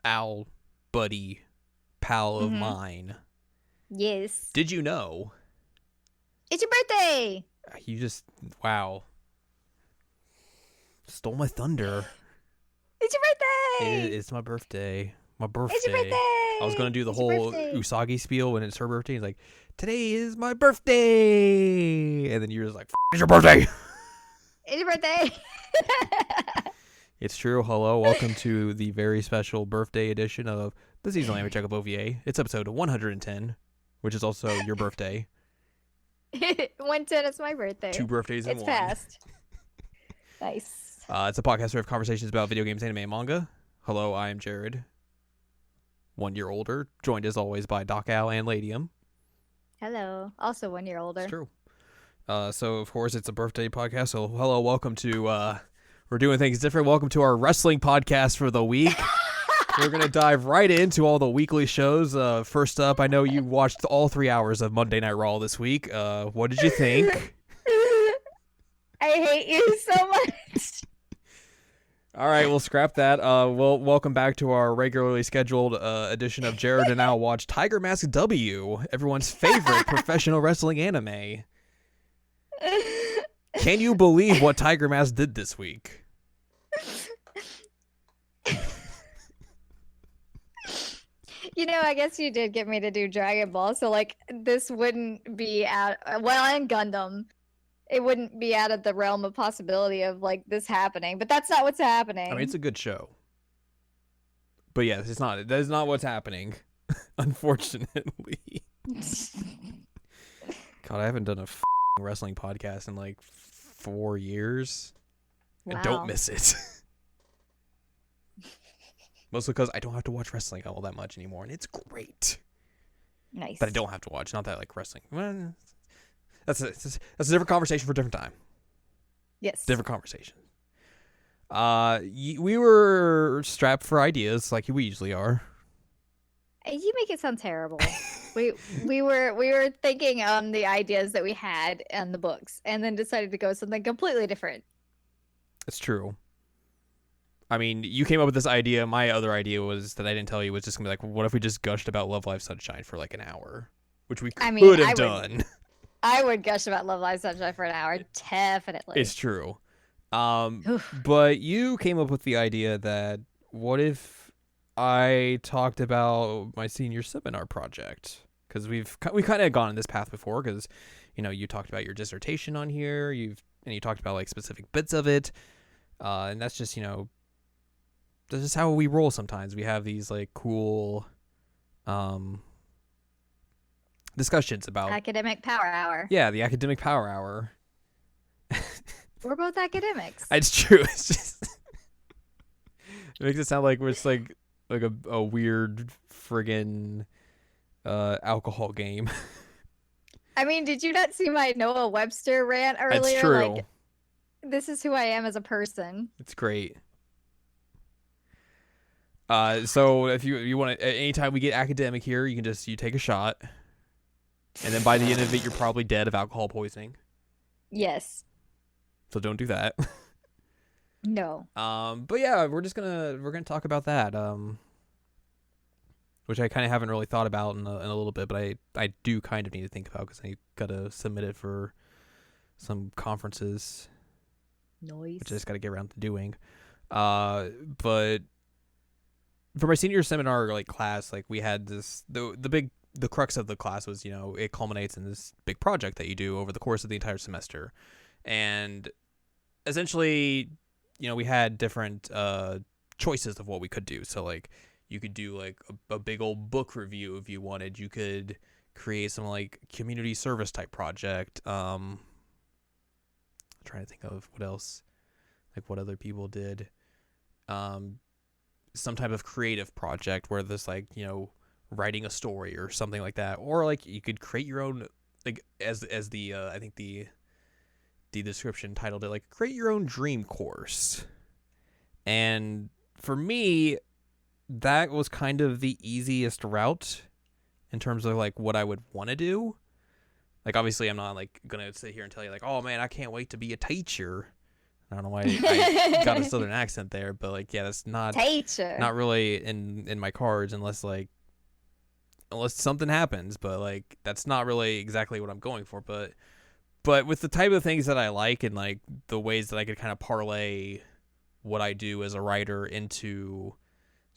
Al, buddy, pal of Mm-hmm. mine. Yes. Did you know? It's your birthday! Wow. Stole my thunder. It's your birthday! It's my birthday. It's your birthday! I was going to do the It's your whole birthday. Usagi spiel when it's her birthday. He's like, today is my birthday. And then you're just like, it's your birthday. It's your birthday! It's true. Hello. Welcome to the very special birthday edition of the Seasonal Anime Checkup OVA. It's episode 110, which is also your birthday. 110 is my birthday. 2 birthdays in It's one. past. Nice. It's a podcast where we have conversations about video games, anime, and manga. Hello, I am Jared. 1 year older, joined as always by Doc Al and Ladium. Hello. Also 1 year older. It's true. So, of course, it's a birthday podcast. So, hello, welcome to, we're doing things different. Welcome to our wrestling podcast for the week. We're going to dive right into all the weekly shows. First up, I know you watched all 3 hours of Monday Night Raw this week. What did you think? I hate you so much. All right, we'll scrap that. We'll welcome back to our regularly scheduled edition of Jared and Al Watch Tiger Mask W, everyone's favorite professional wrestling anime. Can you believe what Tiger Mask did this week? You know, I guess you did get me to do Dragon Ball, so like this wouldn't be out. Well, and Gundam, it wouldn't be out of the realm of possibility of like this happening. But that's not what's happening. I mean, it's a good show. But yes, it's not. That is not what's happening, unfortunately. God, I haven't done a wrestling podcast in like 4 years. Wow. I don't miss it. Mostly because I don't have to watch wrestling all that much anymore, and it's great. Nice. That I don't have to watch. Not that I like wrestling. Well, that's a different conversation for a different time. Yes. Different conversation. We were strapped for ideas like we usually are. You make it sound terrible. we were thinking on the ideas that we had in the books, and then decided to go something completely different. It's true. I mean, you came up with this idea. My other idea was that I didn't tell you was just gonna be like, what if we just gushed about Love Live Sunshine for like an hour, which we could have done. I would gush about Love Live Sunshine for an hour, definitely. It's true. But you came up with the idea that what if I talked about my senior seminar project? Because we kind of gone in this path before. Because you talked about your dissertation on here. You talked about like specific bits of it, and that's just this is how we roll sometimes. We have these like cool discussions about academic power hour. Yeah, the academic power hour. We're both academics. It's true. It's just it makes it sound like it's like a weird friggin' alcohol game. I mean, did you not see my Noah Webster rant earlier? That's true. Like, this is who I am as a person. It's great. So if you want to, anytime we get academic here, you take a shot, and then by the end of it, you're probably dead of alcohol poisoning. Yes. So don't do that. No. But yeah, we're gonna talk about that. Which I kind of haven't really thought about in a little bit, but I do kind of need to think about because I gotta submit it for some conferences. Nice. Which I just gotta get around to doing. But for my senior seminar like class, like we had this the crux of the class was it culminates in this big project that you do over the course of the entire semester, and essentially we had different choices of what we could do. So like you could do like a big old book review if you wanted. You could create some like community service type project. I'm trying to think of what else, like what other people did. Some type of creative project where there's like writing a story or something like that, or like you could create your own, like as the I think the description titled it like create your own dream course. And for me, that was kind of the easiest route in terms of like what I would want to do. Like obviously I'm not like gonna sit here and tell you like, oh man, I can't wait to be a teacher. I don't know why I got a southern accent there, but like, yeah, that's Teacher. not really in my cards unless something happens. But like, that's not really exactly what I'm going for. But with the type of things that I like and like the ways that I could kind of parlay what I do as a writer into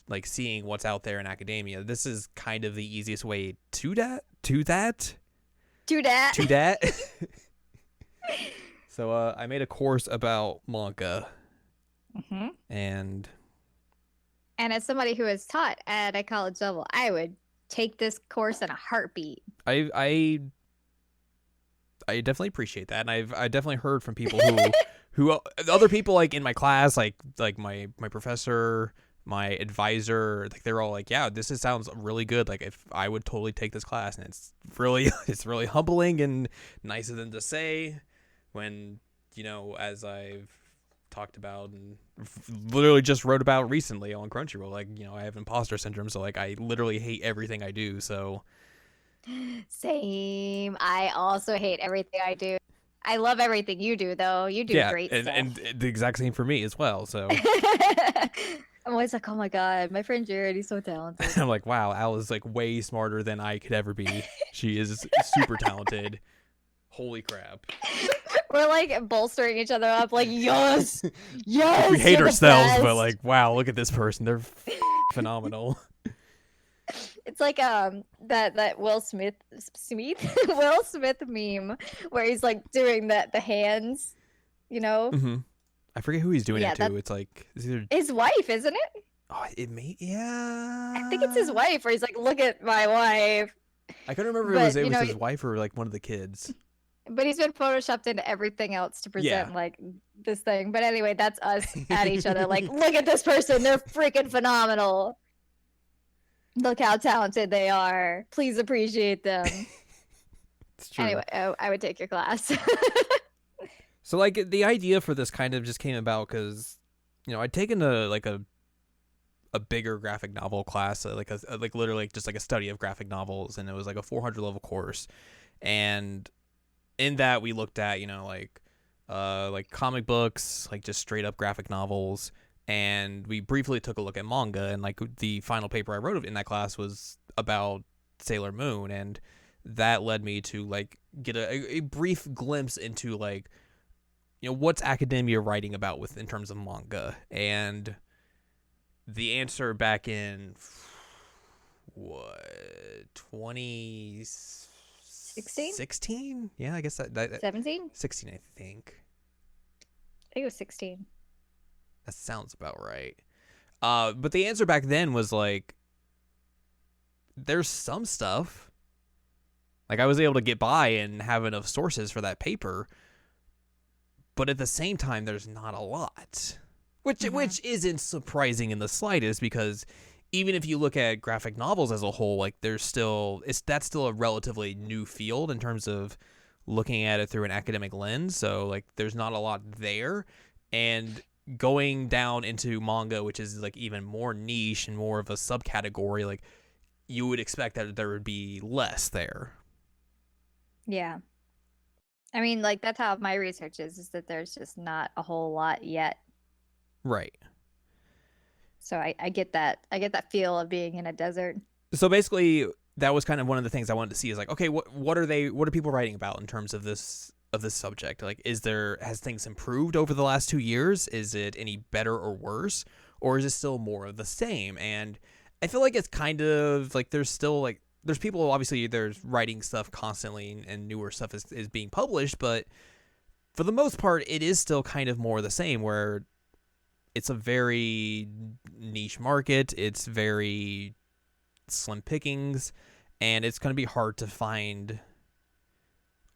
like seeing what's out there in academia, this is kind of the easiest way to that. Do that. To that. So I made a course about manga, and as somebody who has taught at a college level, I would take this course in a heartbeat. I definitely appreciate that, and I definitely heard from people who other people like in my class, like my professor, my advisor, like they're all like, yeah, sounds really good. Like if I would totally take this class, and it's really humbling and nice of them to say when, as I've talked about and literally just wrote about recently on Crunchyroll, like, I have imposter syndrome, so like I literally hate everything I do. So Same. I also hate everything I do. I love everything you do, though. You do great stuff. And the exact same for me as well. So I'm always like, oh my god, my friend Jared, he's so talented. I'm like, wow, Al is like way smarter than I could ever be. She is super talented. Holy crap. We're like bolstering each other up, like, yes, yes. We hate ourselves, but like, wow, look at this person. They're phenomenal. It's like that Will Smith Will Smith meme where he's like doing the hands, Mm-hmm. I forget who he's doing it to. That's It's like either his wife, isn't it? Oh, yeah. I think it's his wife, where he's like, look at my wife. I couldn't remember if it was his wife or like one of the kids. But he's been photoshopped into everything else to present like this thing. But anyway, that's us at each other. Like, look at this person. They're freaking phenomenal. Look how talented they are. Please appreciate them. It's true. Anyway, I would take your class. So like the idea for this kind of just came about because, I'd taken a bigger graphic novel class, like literally just like a study of graphic novels, and it was like a 400 level course, and in that we looked at like comic books, like just straight up graphic novels, and we briefly took a look at manga, and like the final paper I wrote in that class was about Sailor Moon, and that led me to like get a brief glimpse into like what's academia writing about in terms of manga. And the answer back in 16? Yeah, I guess that 17? 16, I think it was 16. That sounds about right. But the answer back then was like, there's some stuff. Like I was able to get by and have enough sources for that paper, but at the same time, there's not a lot, which isn't surprising in the slightest, because even if you look at graphic novels as a whole, like that's still a relatively new field in terms of looking at it through an academic lens. So like there's not a lot there, and going down into manga, which is like even more niche and more of a subcategory, like you would expect that there would be less there. Yeah. I mean, like that's how my research is that there's just not a whole lot yet. Right. So I get that. I get that feel of being in a desert. So basically, that was kind of one of the things I wanted to see is like, okay, what are people writing about in terms of this subject? Like, has things improved over the last 2 years? Is it any better or worse, or is it still more of the same? And I feel like it's kind of like there's people, obviously there's writing stuff constantly and newer stuff is being published, but for the most part, it is still kind of more the same, where it's a very niche market. It's very slim pickings, and it's going to be hard to find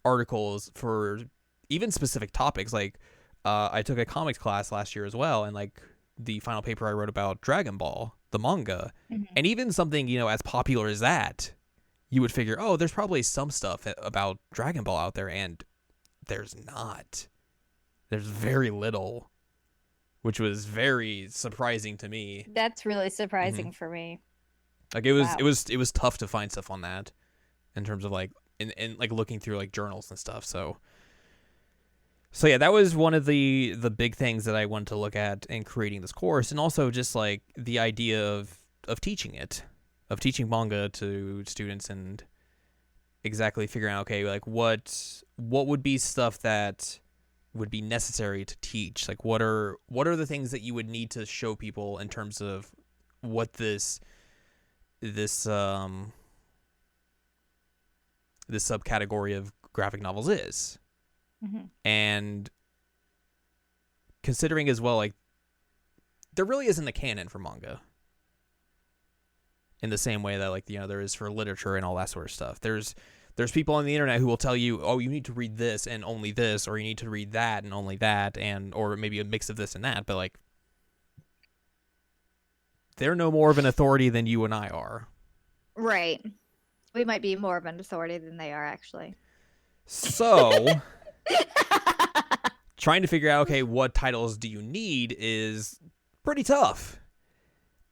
articles for even specific topics. Like I took a comics class last year as well, and like the final paper I wrote about Dragon Ball, the manga, and even something as popular as that, you would figure, oh, there's probably some stuff about Dragon Ball out there, and there's not. There's very little, which was very surprising to me. That's really surprising for me. Like it was tough to find stuff on that in terms of like in like looking through like journals and stuff. So So yeah, that was one of the big things that I wanted to look at in creating this course, and also just like the idea of teaching it, of teaching manga to students, and exactly figuring out, okay, like what would be stuff that would be necessary to teach, like what are the things that you would need to show people in terms of what this this subcategory of graphic novels is. Hmm. And considering as well, like, there really isn't a canon for manga in the same way that, like, there is for literature and all that sort of stuff. There's people on the internet who will tell you, oh, you need to read this and only this, or you need to read that and only that, and or maybe a mix of this and that, but like, they're no more of an authority than you and I are. Right. We might be more of an authority than they are, actually. So trying to figure out, okay, what titles do you need is pretty tough.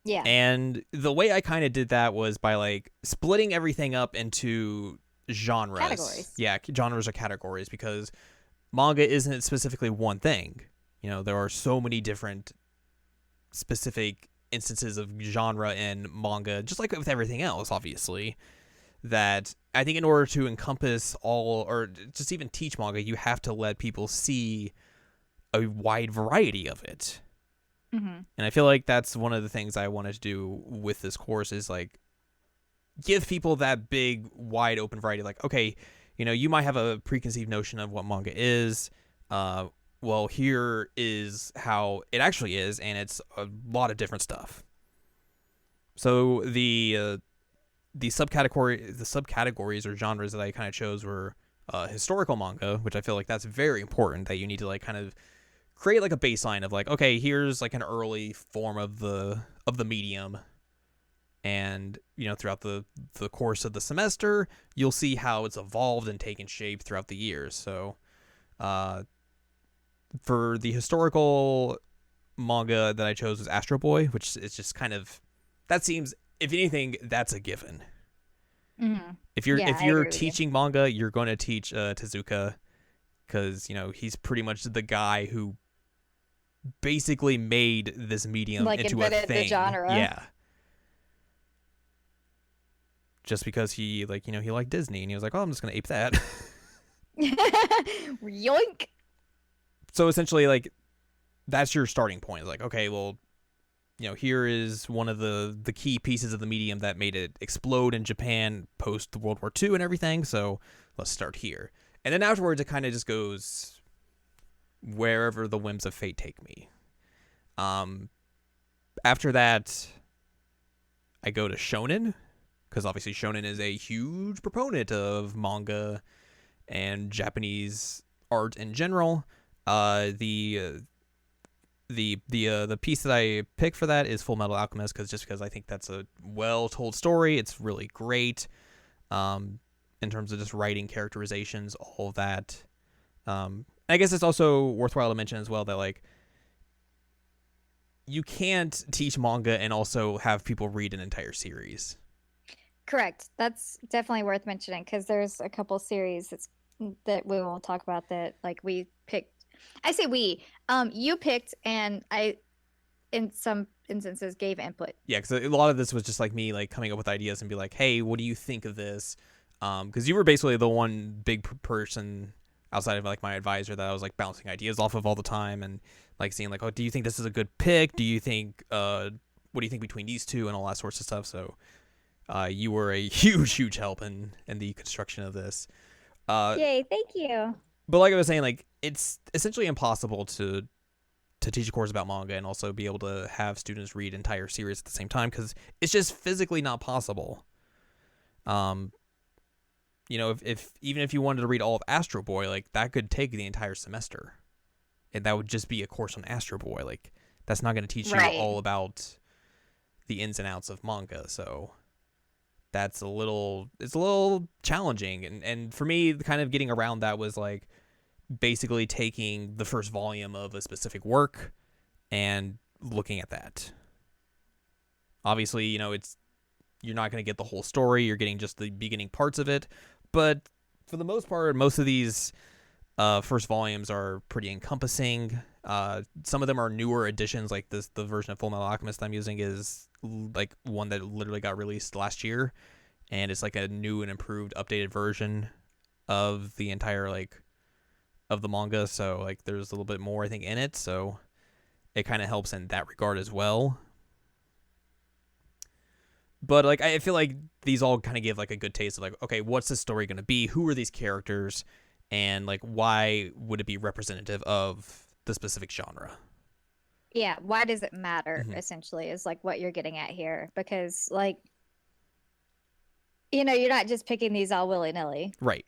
Yeah. And the way I kind of did that was by like splitting everything up into genres. Categories. Yeah, genres or categories, because manga isn't specifically one thing. There are so many different specific instances of genre in manga, just like with everything else, obviously, that I think in order to encompass all, or just even teach manga, you have to let people see a wide variety of it. Mm-hmm. And I feel like that's one of the things I wanted to do with this course, is like give people that big, wide open variety. Like, okay, you might have a preconceived notion of what manga is. Well, here is how it actually is, and it's a lot of different stuff. So the subcategories or genres that I kind of chose were historical manga, which I feel like that's very important, that you need to like kind of create like a baseline of like, okay, here's like an early form of the medium, and throughout the course of the semester, you'll see how it's evolved and taken shape throughout the years. So for the historical manga that I chose was Astro Boy, which is just kind of, that seems, if anything, that's a given. Mm-hmm. If I you're agree with you. teaching manga, you're going to teach Tezuka, because he's pretty much the guy who basically made this medium Like into a invented the thing. genre. Yeah. Just because he he liked Disney, and he was like, oh, I'm just gonna ape that. Yoink. So essentially, like, that's your starting point. It's like, okay, well, here is one of the key pieces of the medium that made it explode in Japan post World War II and everything. So let's start here. And then afterwards, it kind of just goes wherever the whims of fate take me. After that, I go to shonen, because obviously shonen is a huge proponent of manga and Japanese art in general. The piece that I picked for that is Full Metal Alchemist, because I think that's a well-told story. It's really great in terms of just writing, characterizations, all of that. I guess it's also worthwhile to mention as well that, like, you can't teach manga and also have people read an entire series. Correct. That's definitely worth mentioning, because there's a couple series that we won't talk about that, like, we picked. I say we. You picked, and I, in some instances, gave input. Yeah, because a lot of this was just like me, like, coming up with ideas and be like, hey, what do you think of this? Because you were basically the one big person outside of like my advisor that I was like bouncing ideas off of all the time, and like seeing like, oh, do you think this is a good pick? Do you think what do you think between these two, and all that sorts of stuff? So you were a huge help in the construction of this. Yay, thank you. But like I was saying, like, it's essentially impossible to teach a course about manga and also be able to have students read entire series at the same time, because it's just physically not possible. If even if you wanted to read all of Astro Boy, like, that could take the entire semester, and that would just be a course on Astro Boy. Like, that's not going to teach you all about the ins and outs of manga. So it's a little challenging, and for me, kind of getting around that was like basically taking the first volume of a specific work and looking at that. Obviously, you're not going to get the whole story. You're getting just the beginning parts of it. But for the most part, most of these First volumes are pretty encompassing. Some of them are newer editions, like this. The version of Full Metal Alchemist I'm using is like one that literally got released last year, and it's like a new and improved, updated version of the entire like of the manga. So like there's a little bit more I think in it, so it kind of helps in that regard as well. But like I feel like these all kind of give like a good taste of like, okay, what's the story going to be? Who are these characters? And like why would it be representative of the specific genre? Yeah, why does it matter, Mm-hmm. essentially, is like what you're getting at here. Because, like, you know, you're not just picking these all willy-nilly. Right.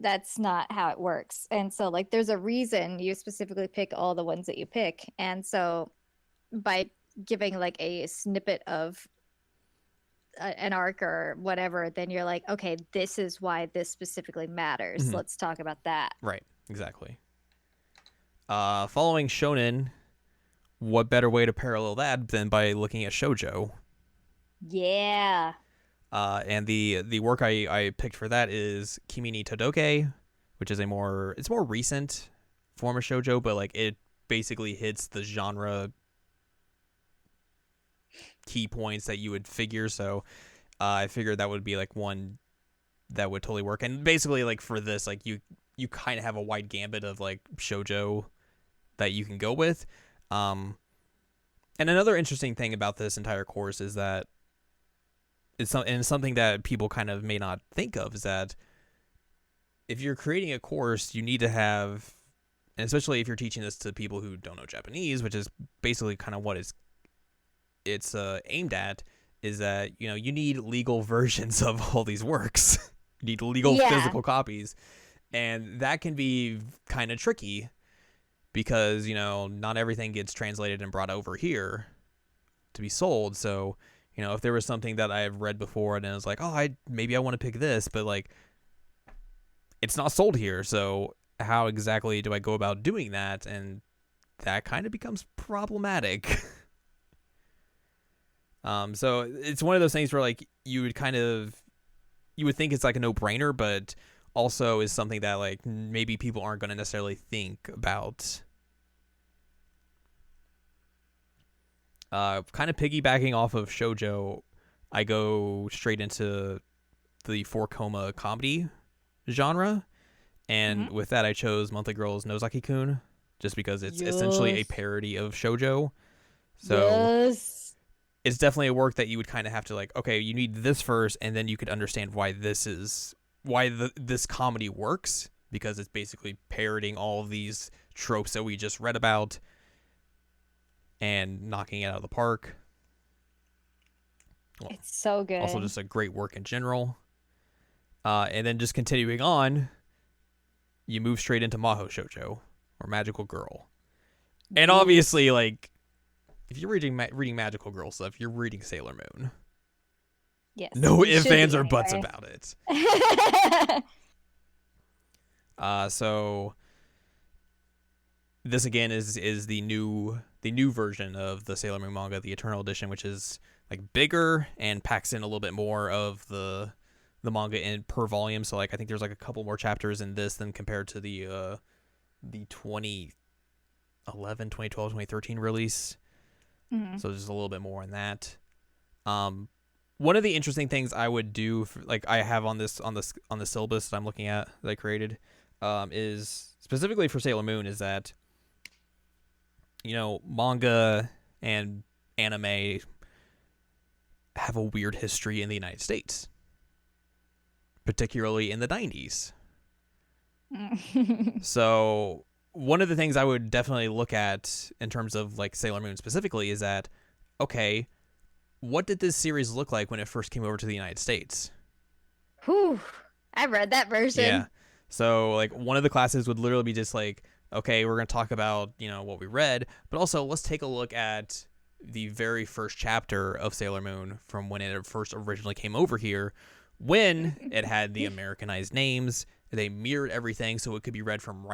That's not how it works. And so, like, there's a reason you specifically pick all the ones that you pick. And so by giving like a snippet of an arc or whatever, then you're like, okay, this is why this specifically matters. Mm-hmm. Let's talk about that. Right. Exactly. Following shonen, what better way to parallel that than by looking at shoujo? Yeah. And the work I picked for that is Kimi ni Todoke, which is it's more recent form of shoujo, but like it basically hits the genre key points that you would figure. So I figured that would be like one that would totally work. And basically, like for this, like you kind of have a wide gambit of like shoujo that you can go with. And another interesting thing about this entire course is that it's something that people kind of may not think of, is that if you're creating a course, you need to have, and especially if you're teaching this to people who don't know Japanese, which is basically kind of what it's aimed at, is that you need legal versions of all these works. You need legal physical copies, and that can be kind of tricky because not everything gets translated and brought over here to be sold. So if there was something that I've read before and it was like, oh, maybe I want to pick this, but like it's not sold here, so how exactly do I go about doing that? And that kind of becomes problematic. So it's one of those things where like you would think it's like a no-brainer, but also is something that like maybe people aren't going to necessarily think about. Kind of piggybacking off of shoujo, I go straight into the 4 Koma comedy genre, and with that I chose Monthly Girls Nozaki-kun just because it's essentially a parody of shoujo. So it's definitely a work that you would kind of have to like, okay, you need this first, and then you could understand why this comedy works, because it's basically parodying all of these tropes that we just read about and knocking it out of the park. Well, it's so good. Also just a great work in general. And then just continuing on, you move straight into Maho Shoujo, or Magical Girl. And obviously, like, if you're reading Magical Girl stuff, you're reading Sailor Moon. Yes. No ifs, ands, or buts about it. So this again is the new version of the Sailor Moon manga, the Eternal Edition, which is like bigger and packs in a little bit more of the manga in per volume. So like I think there's like a couple more chapters in this than compared to the 2011, 2012, 2013 release. So just a little bit more in that. One of the interesting things I would do like I have on the syllabus that I'm looking at that I created is specifically for Sailor Moon, is that manga and anime have a weird history in the United States, particularly in the 90s. So one of the things I would definitely look at in terms of like Sailor Moon specifically is that, okay, what did this series look like when it first came over to the United States? Whew, I read that version. Yeah. So like one of the classes would literally be just like, okay, we're going to talk about, what we read, but also let's take a look at the very first chapter of Sailor Moon from when it first originally came over here, when it had the Americanized names. They mirrored everything so it could be read from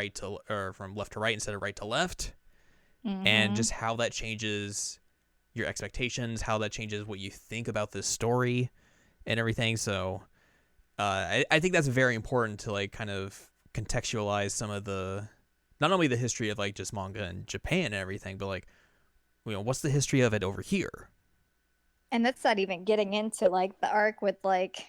from left to right instead of right to left. And just how that changes your expectations, how that changes what you think about this story and everything. So I think that's very important to like kind of contextualize some of the, not only the history of like just manga in Japan and everything, but like, what's the history of it over here? And that's not even getting into like the arc with like,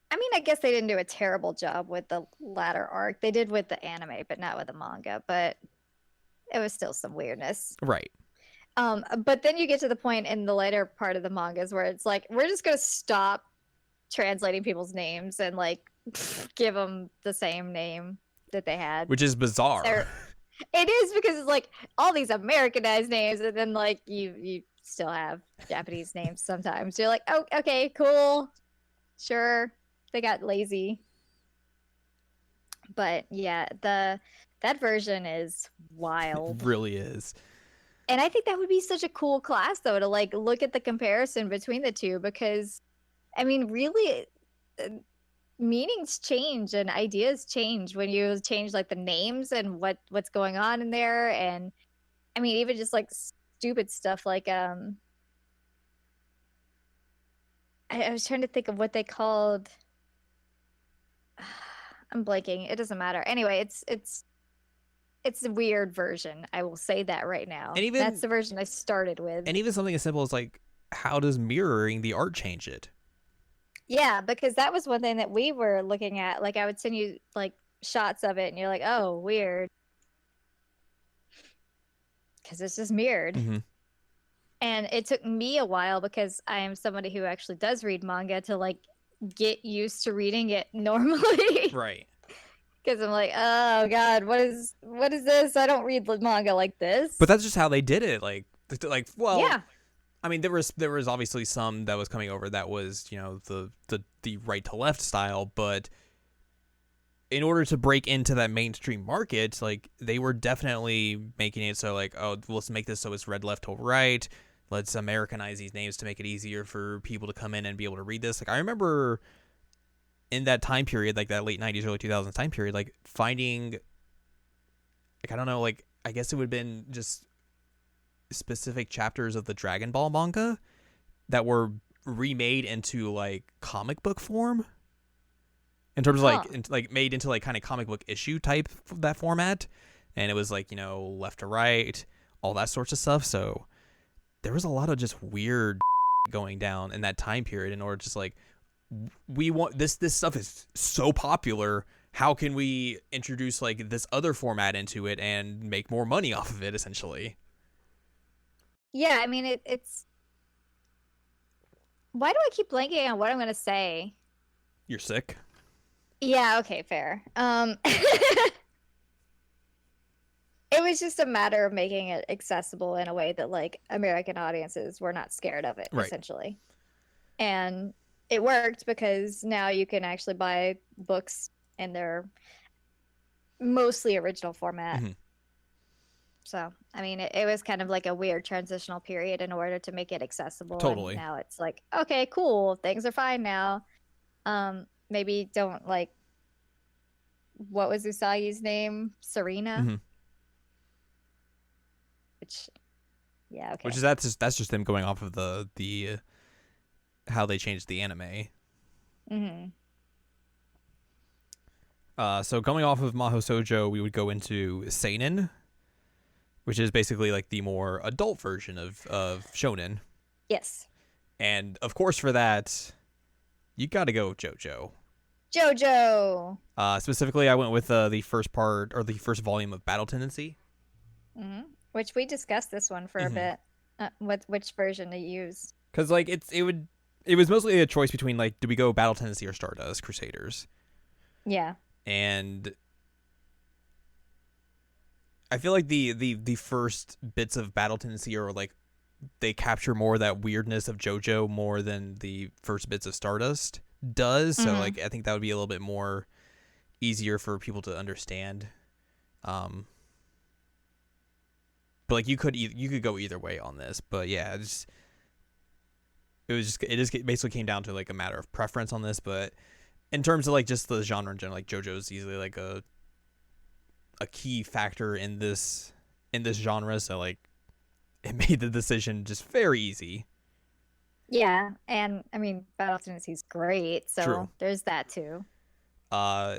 I mean, I guess they didn't do a terrible job with the latter arc. They did with the anime, but not with the manga. But it was still some weirdness. Right. But then you get to the point in the later part of the mangas where it's like, we're just gonna stop translating people's names and like give them the same name that they had. Which is bizarre. It is, because it's like all these Americanized names, and then like you still have Japanese names sometimes. You're like, oh, okay, cool, sure. They got lazy. But yeah, that version is wild. It really is. And I think that would be such a cool class though, to like look at the comparison between the two, because I mean, really, meanings change and ideas change when you change like the names and what's going on in there. And I mean, even just like stupid stuff like I was trying to think of what they called. I'm blanking. It doesn't matter. Anyway, it's a weird version. I will say that right now. And even, that's the version I started with. And even something as simple as like, how does mirroring the art change it? Yeah, because that was one thing that we were looking at. Like, I would send you like shots of it, and you're like, "Oh, weird," because it's just mirrored. Mm-hmm. And it took me a while, because I am somebody who actually does read manga, to like get used to reading it normally. Right. Because I'm like, oh god, what is this? I don't read manga like this. But that's just how they did it. Well, yeah. I mean, there was obviously some that was coming over that was, the right to left style, but in order to break into that mainstream market, like, they were definitely making it so like, oh, let's make this so it's red left to right. Let's Americanize these names to make it easier for people to come in and be able to read this. Like, I remember in that time period, like that late 90s, early 2000s time period, like finding, like, I don't know, like, I guess it would have been just specific chapters of the Dragon Ball manga that were remade into like comic book form, in terms of like made into like kind of comic book issue type, that format, and it was like, left to right, all that sorts of stuff. So there was a lot of just weird going down in that time period, in order to just like, we want this stuff is so popular, how can we introduce like this other format into it and make more money off of it, essentially. Yeah, I mean, it's... Why do I keep blanking on what I'm going to say? You're sick? Yeah, okay, fair. It was just a matter of making it accessible in a way that, like, American audiences were not scared of it, right. Essentially. And it worked, because now you can actually buy books in their mostly original format. Mm-hmm. So, I mean, it was kind of like a weird transitional period in order to make it accessible. Totally. And now it's like, okay, cool, things are fine now. Maybe don't like, what was Usagi's name? Serena? Mm-hmm. Which, yeah, okay. Which is that's just them going off of the how they changed the anime. Mm-hmm. So going off of Mahou Shoujo, we would go into seinen, which is basically like the more adult version of shonen. Yes. And of course, for that, you got to go JoJo. JoJo. Specifically, I went with the first part, or the first volume of Battle Tendency. Mm-hmm. Which we discussed this one for a bit. Which version to use? Because like it was mostly a choice between like, do we go Battle Tendency or Stardust Crusaders? Yeah. And I feel like the first bits of Battle Tendency are like, they capture more of that weirdness of JoJo more than the first bits of Stardust does. So like, I think that would be a little bit more easier for people to understand. But like, you could go either way on this. But yeah, it just basically came down to like a matter of preference on this. But in terms of like just the genre in general, like JoJo is easily like a key factor in this genre. So like, it made the decision just very easy. Yeah, and I mean, Battle Tendency is great, so True. There's that too. Uh,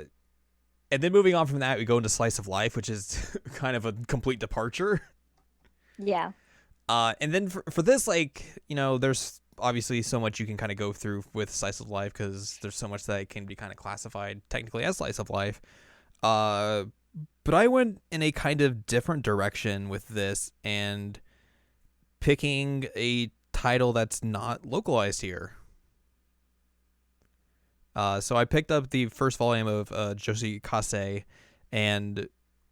and then moving on from that, we go into slice of life, which is kind of a complete departure. Yeah. And then for this, like, there's obviously so much you can kind of go through with slice of life because there's so much that can be kind of classified technically as slice of life. But I went in a kind of different direction with this and picking a title that's not localized here. So I picked up the first volume of Joshi Kase, and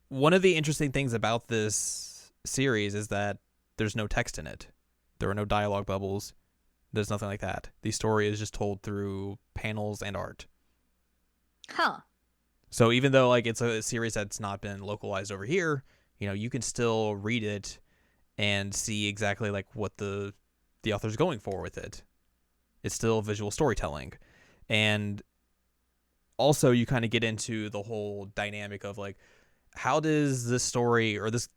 one of the interesting things about this series is that there's no text in it. There are no dialogue bubbles. There's nothing like that. The story is just told through panels and art. Huh. So even though like it's a series that's not been localized over here, you can still read it and see exactly like what the author's going for with it. It's still visual storytelling. And also you kind of get into the whole dynamic of like, how does this story or this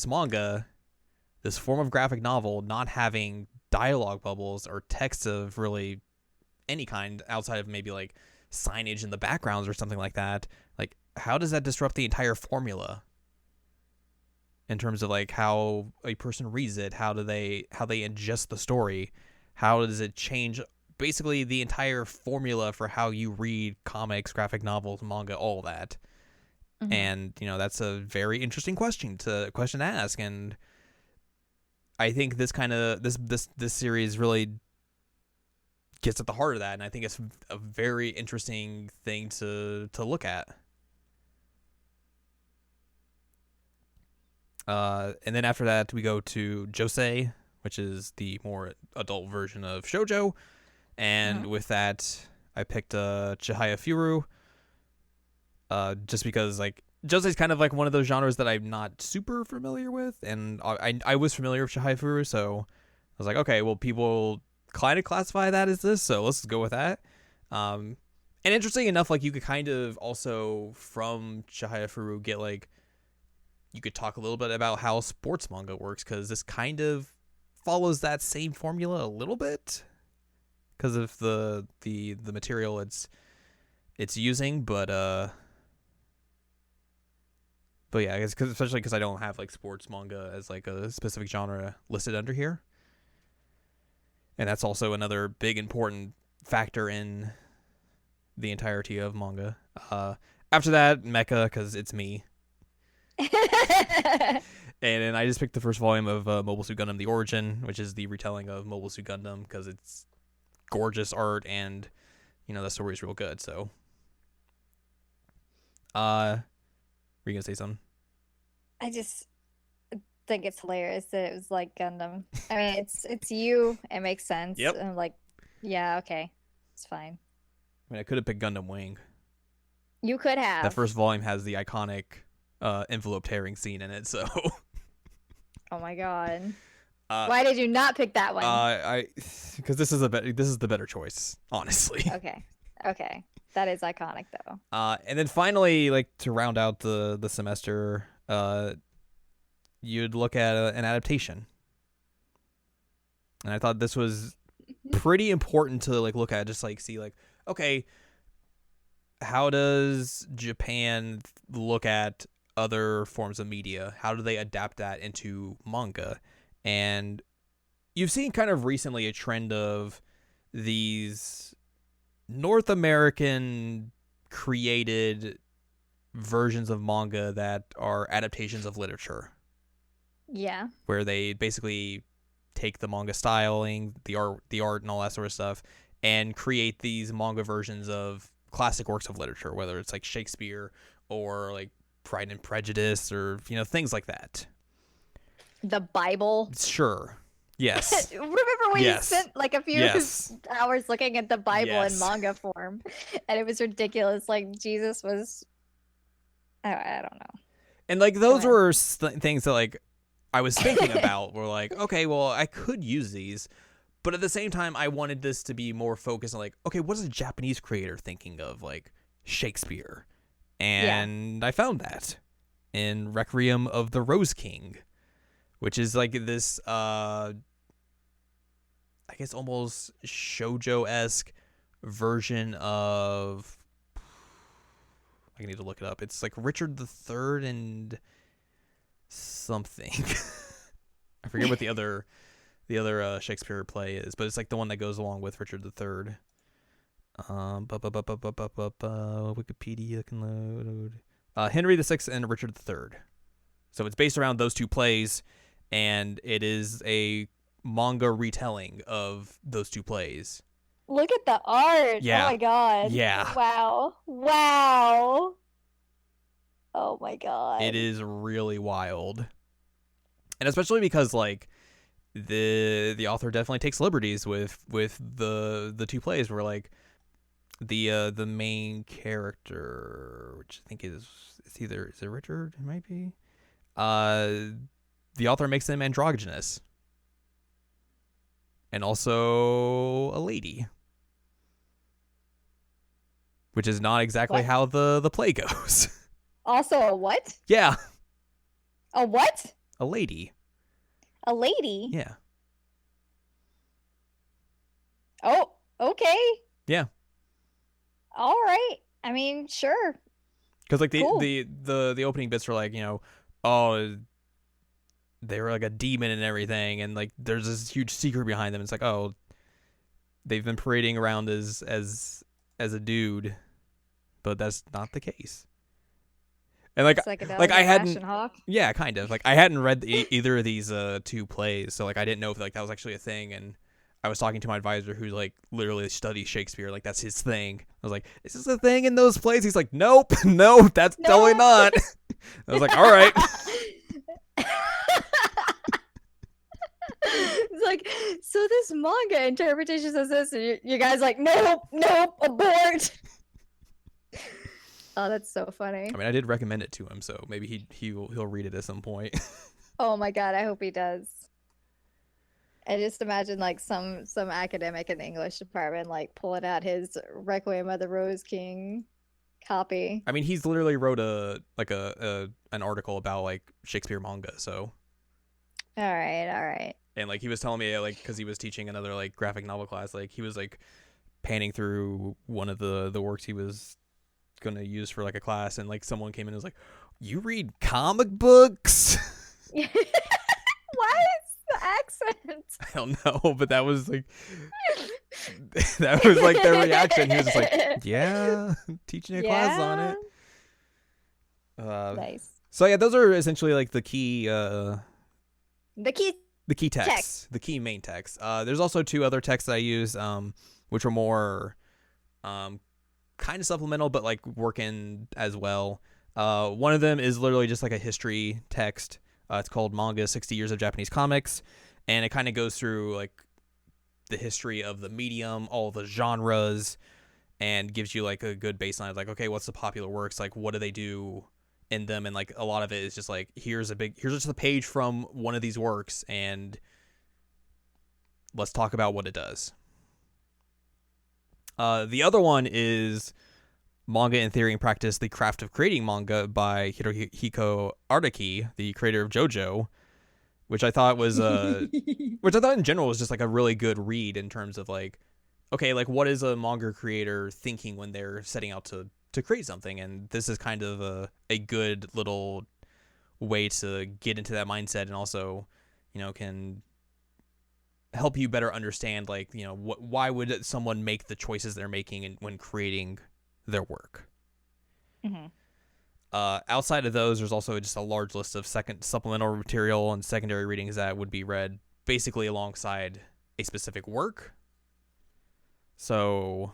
manga, this form of graphic novel, not having dialogue bubbles or text of really any kind outside of maybe like signage in the backgrounds or something like that, like how does that disrupt the entire formula in terms of like how a person reads it, how they ingest the story, how does it change basically the entire formula for how you read comics, graphic novels, manga, all that. Mm-hmm. And that's a very interesting question to ask, and I think this kind of this series really gets at the heart of that, and I think it's a very interesting thing to look at. And then after that, we go to Josei, which is the more adult version of shoujo, and with that, I picked Chihaya Furu. Just because like Josei is kind of like one of those genres that I'm not super familiar with, and I was familiar with Chihaya Furu, so I was like, okay, well, people kind of classify that as this, so let's go with that. And interesting enough, like you could kind of also from Chihaya Furu get like, you could talk a little bit about how sports manga works, because this kind of follows that same formula a little bit because of the material it's using, but yeah, I guess especially because I don't have like sports manga as like a specific genre listed under here. And that's also another big important factor in the entirety of manga. After that, mecha, because it's me. And then I just picked the first volume of Mobile Suit Gundam: The Origin, which is the retelling of Mobile Suit Gundam, because it's gorgeous art and the story is real good. So, were you gonna say something? I just think it's hilarious that it was like Gundam. I mean, it's you. It makes sense. Yep. I'm like, yeah, okay, it's fine. I mean, I could have picked Gundam Wing. You could have. That first volume has the iconic envelope tearing scene in it. So. Oh my god. Why did you not pick that one? Because this is the better choice, honestly. Okay. That is iconic though. And then finally, like to round out the semester, you'd look at an adaptation. And I thought this was pretty important to like look at, just like see like, okay, how does Japan look at other forms of media? How do they adapt that into manga? And you've seen kind of recently a trend of these North American created versions of manga that are adaptations of literature. Yeah. Where they basically take the manga styling, the art and all that sort of stuff, and create these manga versions of classic works of literature, whether it's like Shakespeare or like Pride and Prejudice or things like that. The Bible. Sure. Yes. Remember when you spent like a few hours looking at the Bible in manga form, and it was ridiculous. Like Jesus was, I don't know. And like those were things that like I was thinking about. Were like, okay, well, I could use these, but at the same time, I wanted this to be more focused on like, okay, what is a Japanese creator thinking of like Shakespeare? And I found that in Requiem of the Rose King, which is like this, I guess almost shoujo-esque version of, I need to look it up. It's like Richard the Third and something. I forget what the other Shakespeare play is, but it's like the one that goes along with Richard the Third. Wikipedia can load. Henry the Sixth and Richard the Third. So it's based around those two plays, and it is a manga retelling of those two plays. Look at the art. Yeah. Oh my god. Yeah. Wow. Wow. Oh my god. It is really wild. And especially because like the author definitely takes liberties with the two plays where like the main character, which I think is it Richard? It might be. The author makes him androgynous. And also a lady. Which is not exactly how the play goes. Also a what? Yeah. A what? A lady. A lady? Yeah. Oh, okay. Yeah. All right. I mean, sure. Because like Cool. the opening bits are like, oh, they were like a demon and everything, and like there's this huge secret behind them. It's like, oh, they've been parading around as a dude, but that's not the case. And like I hadn't, yeah, kind of like I hadn't read either of these two plays, so like I didn't know if like that was actually a thing. And I was talking to my advisor who like literally studies Shakespeare, like that's his thing. I was like, is this a thing in those plays? He's like, nope, no, that's totally not. I was like, all right. It's like, so this manga interpretation says this, and you guys like, nope, abort. Oh, that's so funny. I mean, I did recommend it to him, so maybe he'll read it at some point. Oh my god, I hope he does. I just imagine like some academic in the English department like pulling out his Requiem of the Rose King copy. I mean, he's literally wrote an article about like Shakespeare manga, so. All right. And like he was telling me like because he was teaching another like graphic novel class, like he was like panning through one of the works he was gonna use for like a class, and like someone came in and was like, "You read comic books?" Why is the accent? I don't know, but that was like that was like their reaction. He was just like, "Yeah, teaching a class on it." Nice. So yeah, those are essentially like the key texts, text. the key main texts. There's also two other texts that I use, which are more kind of supplemental, but like working as well. One of them is literally just like a history text. It's called Manga 60 Years of Japanese Comics, and it kind of goes through like the history of the medium, all the genres, and gives you like a good baseline of like, okay, what's the popular works, like what do they do in them, and like a lot of it is just like here's just a page from one of these works, and let's talk about what it does. The other one is Manga in Theory and Practice: The Craft of Creating Manga by Hirohiko Araki, the creator of JoJo, which I thought was which I thought in general was just like a really good read in terms of like, okay, like what is a manga creator thinking when they're setting out to create something, and this is kind of a good little way to get into that mindset, and also, can help you better understand like, why would someone make the choices they're making when creating their work. Mm-hmm. Outside of those, there's also just a large list of supplemental material and secondary readings that would be read basically alongside a specific work. So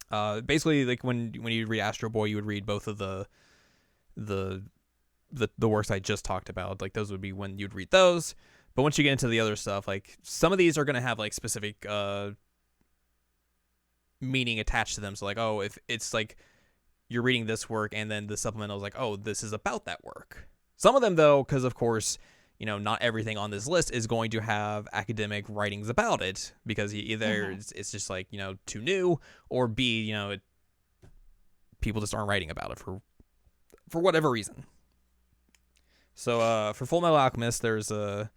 basically, like when you read Astro Boy, you would read both of the works I just talked about. Like those would be when you'd read those. But once you get into the other stuff, like some of these are going to have like specific meaning attached to them. So like, oh, if it's like you're reading this work and then the supplemental is like, oh, this is about that work. Some of them though, because of course, not everything on this list is going to have academic writings about it, because either it's just like, too new, or B, people just aren't writing about it for whatever reason. So for Full Metal Alchemist, there's an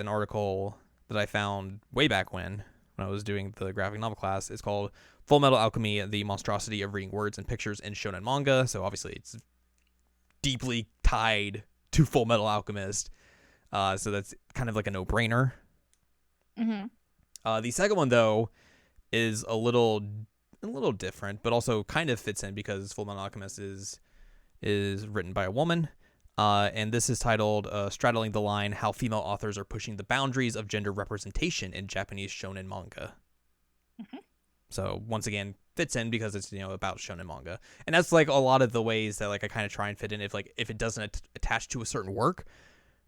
article that I found way back when when I was doing the graphic novel class. It's called Full Metal Alchemy: The Monstrosity of Reading Words and Pictures in Shonen Manga. So obviously it's deeply tied to Full Metal Alchemist. So that's kind of like a no-brainer. The second one, though, is a little different, but also kind of fits in because Full Metal Alchemist is written by a woman. And this is titled Straddling the Line: How Female Authors Are Pushing the Boundaries of Gender Representation in Japanese Shonen Manga. So once again, fits in because it's, about shonen manga. And that's like a lot of the ways that like I kind of try and fit in. If it doesn't attach to a certain work,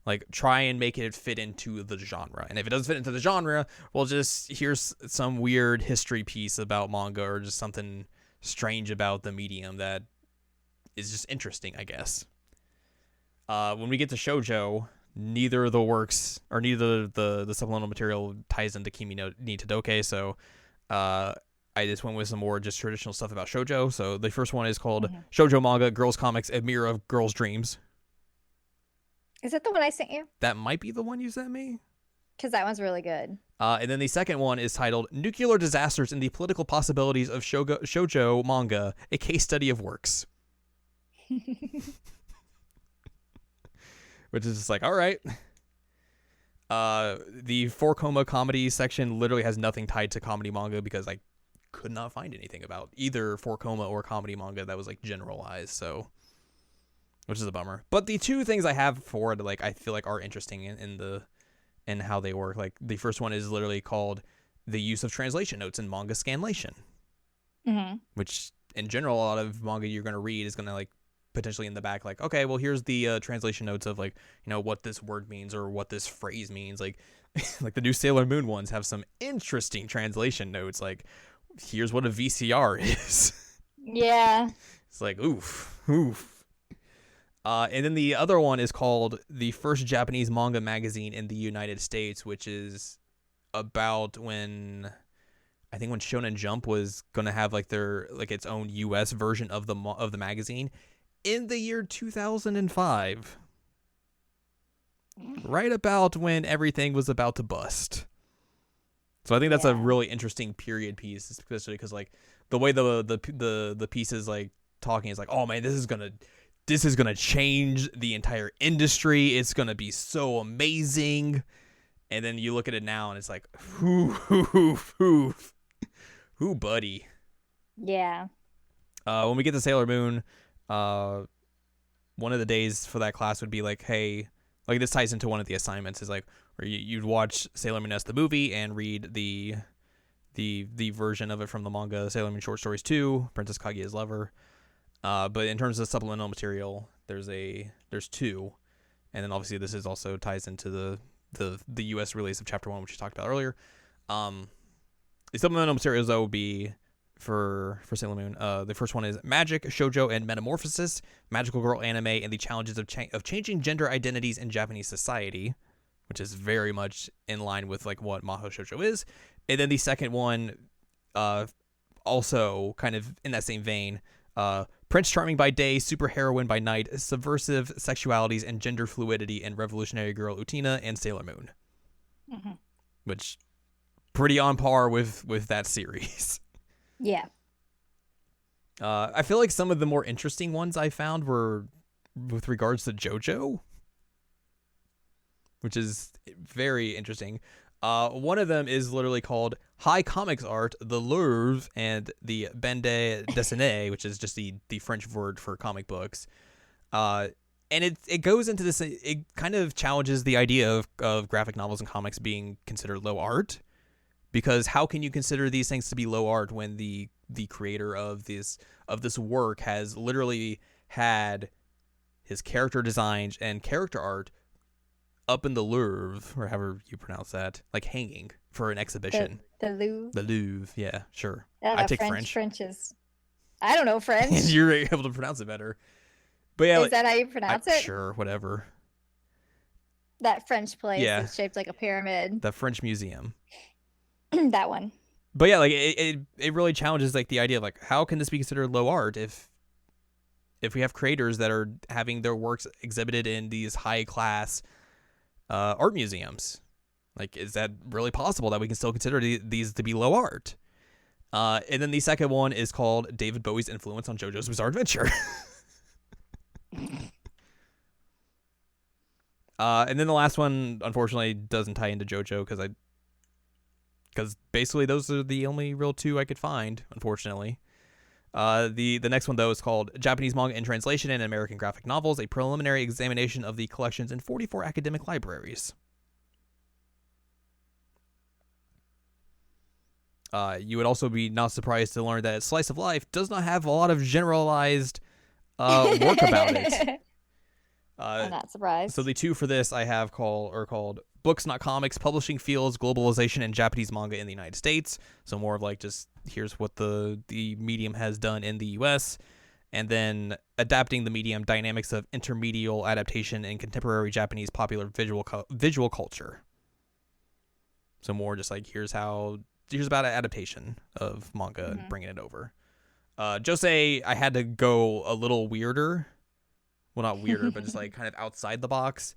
like try and make it fit into the genre. And if it doesn't fit into the genre, well, just here's some weird history piece about manga or just something strange about the medium that is just interesting, I guess. When we get to shoujo, neither the works or neither the supplemental material ties into Kimi no ni Todoke, so I just went with some more just traditional stuff about shoujo. So the first one is called Shoujo Manga, Girls Comics, A Mirror of Girls' Dreams. Is that the one I sent you? That might be the one you sent me. Because that one's really good. And then the second one is titled Nuclear Disasters and the Political Possibilities of Shoujo Manga, A Case Study of Works. Which is just like, all right. The 4-Koma comedy section literally has nothing tied to comedy manga because I could not find anything about either 4-Koma or comedy manga that was like generalized, so which is a bummer. But the two things I have for it, like I feel like are interesting in how they work. Like the first one is literally called The Use of Translation Notes in Manga Scanlation. Which in general a lot of manga you're going to read is going to like potentially in the back like, okay, well here's the translation notes of like, what this word means or what this phrase means. Like like the new Sailor Moon ones have some interesting translation notes, like here's what a VCR is. Yeah. It's like oof. And then the other one is called The First Japanese Manga Magazine in the United States, which is about when Shonen Jump was gonna have like their like its own US version of the magazine in the year 2005, right about when everything was about to bust. So I think that's a really interesting period piece, especially because like the way the piece is like talking is like, oh man, this is gonna change the entire industry. It's gonna be so amazing. And then you look at it now and it's like, whoo, buddy. Yeah. When we get to Sailor Moon, one of the days for that class would be like, hey, like this ties into one of the assignments is like where you'd watch Sailor Moon as the movie and read the version of it from the manga Sailor Moon Short Stories 2, Princess Kaguya's Lover. But in terms of supplemental material, there's two, and then obviously this is also ties into the US release of Chapter 1, which we talked about earlier. The supplemental materials though would be for Sailor Moon. The first one is Magic, Shoujo, and Metamorphosis, Magical Girl Anime, and the Challenges of Changing Gender Identities in Japanese Society, which is very much in line with like what Mahou Shoujo is. And then the second one, also kind of in that same vein, Prince Charming by day, superheroine by night, subversive sexualities and gender fluidity in Revolutionary Girl Utena and Sailor Moon. Which pretty on par with that series. Yeah. I feel like some of the more interesting ones I found were with regards to JoJo, which is very interesting. One of them is literally called High Comics Art, the Louvre, and the Bande Dessinée, which is just the French word for comic books. And it goes into this, it kind of challenges the idea of graphic novels and comics being considered low art. Because how can you consider these things to be low art when the creator of this work has literally had his character designs and character art up in the Louvre, or however you pronounce that, like hanging for an exhibition. The Louvre. The Louvre, yeah, sure. I take French. French is, I don't know French. You're able to pronounce it better. But yeah, is that how you pronounce it? Sure, whatever. That French place that's shaped like a pyramid. The French Museum. That one. But yeah, like it really challenges like the idea of like how can this be considered low art if we have creators that are having their works exhibited in these high class art museums. Like, is that really possible that we can still consider these to be low art? And then the second one is called David Bowie's influence on JoJo's Bizarre Adventure. And then the last one, unfortunately, doesn't tie into JoJo because basically those are the only real two I could find, unfortunately. The next one, though, is called Japanese Manga in Translation and American Graphic Novels, a preliminary examination of the collections in 44 academic libraries. You would also be not surprised to learn that Slice of Life does not have a lot of generalized work about it. I'm not surprised. So the two for this I have are called Books Not Comics, Publishing Fields, Globalization, and Japanese Manga in the United States. So more of like just here's what the medium has done in the US. And then Adapting the Medium, Dynamics of Intermedial Adaptation in Contemporary Japanese Popular Visual Culture. So more just like here's about adaptation of manga and bringing it over. Josei, I had to go a little weirder. Well, not weirder, but just like kind of outside the box.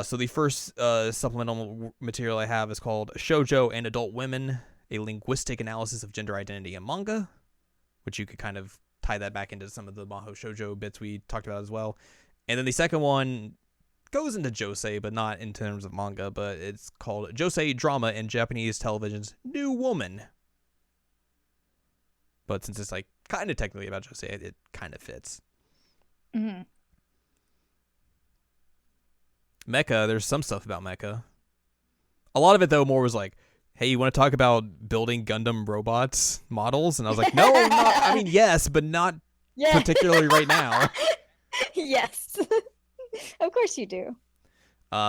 So the first supplemental material I have is called Shoujo and Adult Women, a linguistic analysis of gender identity in manga, which you could kind of tie that back into some of the Maho Shoujo bits we talked about as well. And then the second one goes into Josei, but not in terms of manga, but it's called Josei Drama in Japanese Television's New Woman. But since it's like kind of technically about Josei, it kind of fits. Mm-hmm. Mecha, there's some stuff about Mecha. A lot of it, though, more was like, hey, you want to talk about building Gundam robots models? And I was like, no, not, I mean, yes, but not particularly right now. Yes. Of course you do.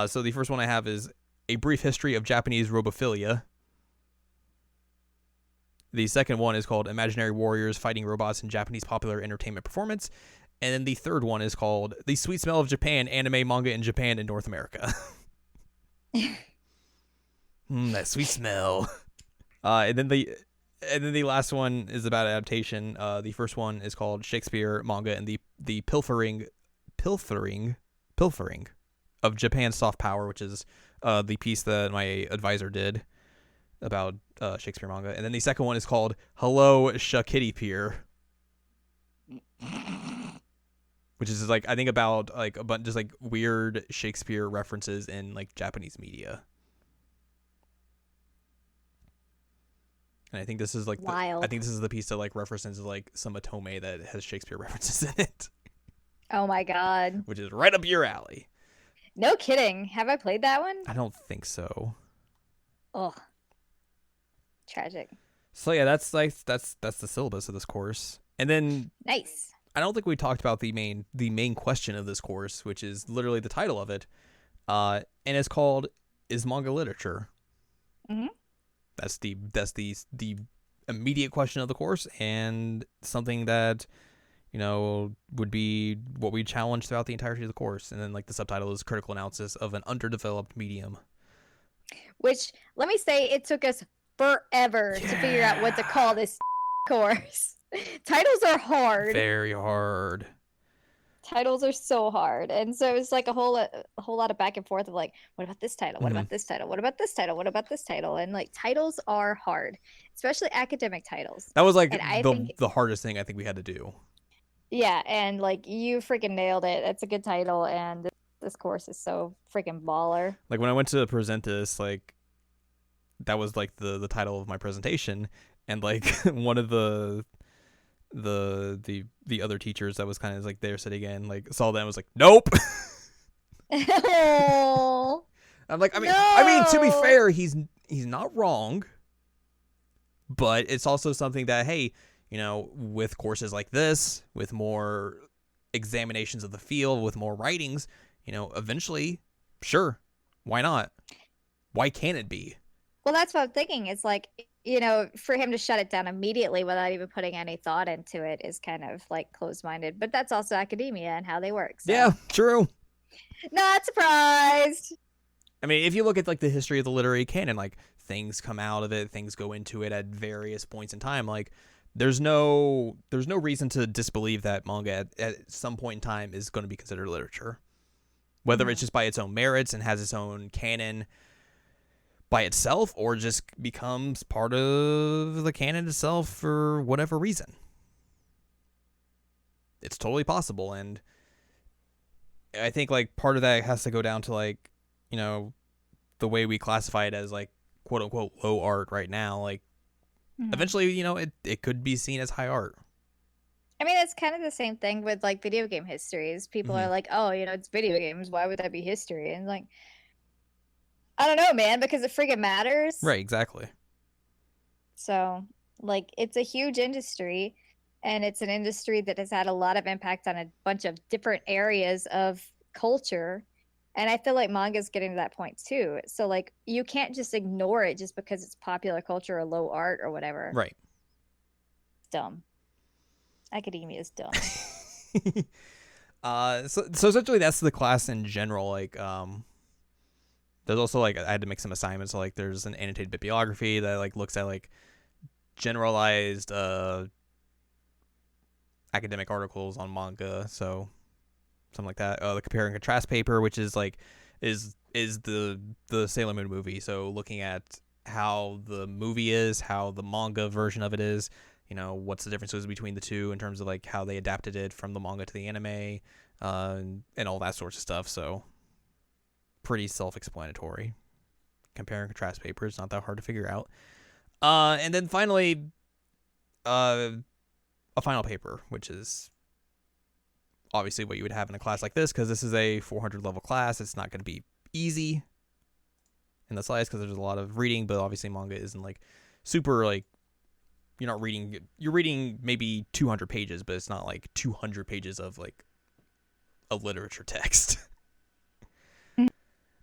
So the first one I have is A Brief History of Japanese Robophilia. The second one is called Imaginary Warriors Fighting Robots in Japanese Popular Entertainment Performance. And then the third one is called The Sweet Smell of Japan, Anime Manga in Japan and North America. That sweet smell. And then the last one is about adaptation. The first one is called Shakespeare Manga and the Pilfering of Japan's Soft Power, which is the piece that my advisor did about Shakespeare manga. And then the second one is called Hello Shakitty Pier, which is like I think about like a bunch just like weird Shakespeare references in like Japanese media. And I think this is like wild. I think this is the piece that like references like some Otome that has Shakespeare references in it. Oh my god. Which is right up your alley. No kidding. Have I played that one? I don't think so. Oh. Tragic. So yeah, that's the syllabus of this course. And then nice. I don't think we talked about the main question of this course, which is literally the title of it. And it's called Is Manga Literature? Mm-hmm. That's the immediate question of the course, and something that, you know, would be what we challenge throughout the entirety of the course. And then like the subtitle is Critical Analysis of an Underdeveloped Medium. Which, let me say, it took us forever to figure out what to call this course. Titles are hard. Very hard. Titles are so hard, and so it's like a whole lot of back and forth of like, what about this title? What about this title? What about this title? What about this title? And like titles are hard, especially academic titles. That was like the hardest thing I think we had to do. Yeah, and like you freaking nailed it. That's a good title, and this course is so freaking baller. Like when I went to present this, like that was like the title of my presentation, and like one of the other teachers that was kind of like there sitting in like saw that and was like, nope. Oh, I'm like, I mean to be fair, he's not wrong, but it's also something that, hey, you know, with courses like this, with more examinations of the field, with more writings, you know, eventually, sure, why not? Why can't it be? Well, that's what I'm thinking. It's like, you know, for him to shut it down immediately without even putting any thought into it is kind of like closed-minded. But that's also academia and how they work. So. Yeah, true. Not surprised. I mean, if you look at like the history of the literary canon, like things come out of it, things go into it at various points in time. Like there's no reason to disbelieve that manga at some point in time is going to be considered literature. whether it's Mhm. just by its own merits and has its own canon by itself, or just becomes part of the canon itself for whatever reason. It's totally possible, and I think like part of that has to go down to like, you know, the way we classify it as like quote unquote low art right now. Like Mhm. eventually, you know, it could be seen as high art. I mean, it's kind of the same thing with like video game histories. People Mm-hmm. are like, "Oh, it's video games. Why would that be history?" And like, I don't know, man, because it freaking matters. Right, exactly. So, like, it's a huge industry, and it's an industry that has had a lot of impact on a bunch of different areas of culture. And I feel like manga's getting to that point too. So, like, you can't just ignore it just because it's popular culture or low art or whatever. Right. It's dumb. Academia is dumb. So essentially that's the class in general. Like, there's also like I had to make some assignments. So, like, there's an annotated bibliography that like looks at like generalized academic articles on manga. So something like that. The compare and contrast paper, which is like is the Sailor Moon movie. So looking at how the movie is, how the manga version of it is, you know, what's the differences between the two in terms of like how they adapted it from the manga to the anime, and all that sorts of stuff. So pretty self-explanatory. Compare and contrast paper is not that hard to figure out. And then finally, uh, a final paper, which is obviously what you would have in a class like this, because this is a 400 level class. It's not going to be easy in the slides because there's a lot of reading, but obviously manga isn't like super like you're reading maybe 200 pages, but it's not like 200 pages of like a literature text.